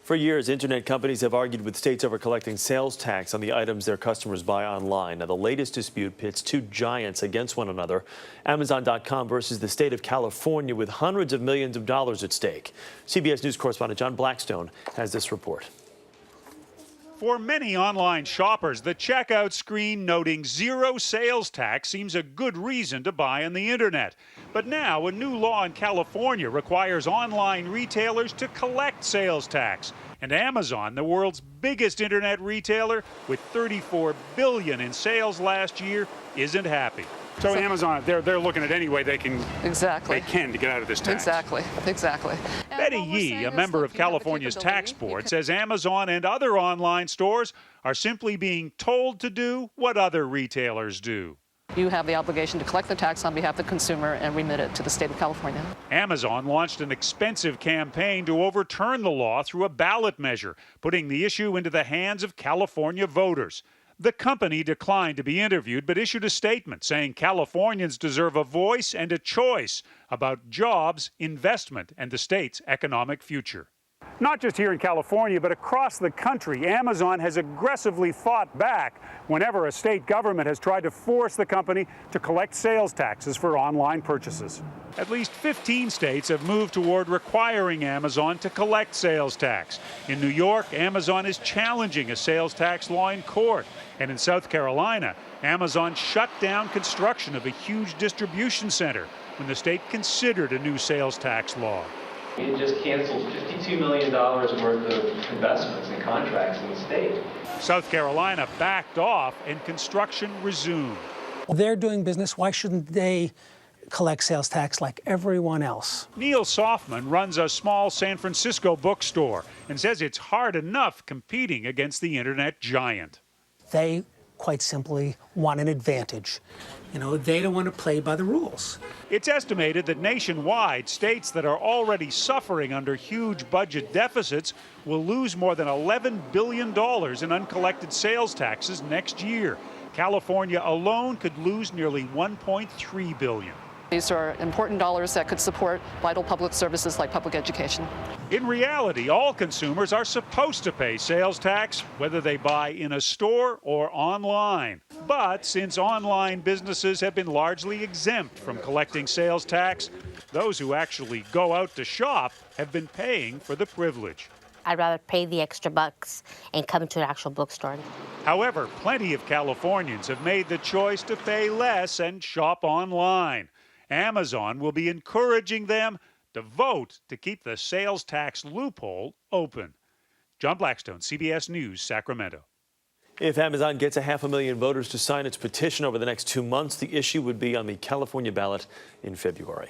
For years, internet companies have argued with states over collecting sales tax on the items their customers buy online. Now, the latest dispute pits two giants against one another. Amazon.com versus the state of California, with hundreds of millions of dollars at stake. CBS News correspondent John Blackstone has this report. For many online shoppers, the checkout screen noting zero sales tax seems a good reason to buy on the internet. But now a new law in California requires online retailers to collect sales tax. And Amazon, the world's biggest internet retailer with $34 billion in sales last year, isn't happy. So Amazon, they're looking at any way they can Exactly. they can to get out of this tax. Exactly. Betty Yee, a member of California's tax board, says Amazon and other online stores are simply being told to do what other retailers do. You have the obligation to collect the tax on behalf of the consumer and remit it to the state of California. Amazon launched an expensive campaign to overturn the law through a ballot measure, putting the issue into the hands of California voters. The company declined to be interviewed, but issued a statement saying Californians deserve a voice and a choice about jobs, investment, and the state's economic future. Not just here in California, but across the country, Amazon has aggressively fought back whenever a state government has tried to force the company to collect sales taxes for online purchases. At least 15 states have moved toward requiring Amazon to collect sales tax. In New York, Amazon is challenging a sales tax law in court. And in South Carolina, Amazon shut down construction of a huge distribution center when the state considered a new sales tax law. It just canceled $52 million worth of investments and contracts in the state. South Carolina backed off and construction resumed. They're doing business. Why shouldn't they collect sales tax like everyone else? Neil Softman runs a small San Francisco bookstore and says it's hard enough competing against the internet giant. They quite simply want an advantage. They don't want to play by the rules. It's estimated that nationwide, states that are already suffering under huge budget deficits will lose more than $11 billion in uncollected sales taxes next year. California alone could lose nearly $1.3 billion. These are important dollars that could support vital public services like public education. In reality, all consumers are supposed to pay sales tax, whether they buy in a store or online. But since online businesses have been largely exempt from collecting sales tax, those who actually go out to shop have been paying for the privilege. I'd rather pay the extra bucks and come to an actual bookstore. However, plenty of Californians have made the choice to pay less and shop online. Amazon will be encouraging them to vote to keep the sales tax loophole open. John Blackstone, CBS News, Sacramento. If Amazon gets 500,000 voters to sign its petition over the next 2 months, the issue would be on the California ballot in February.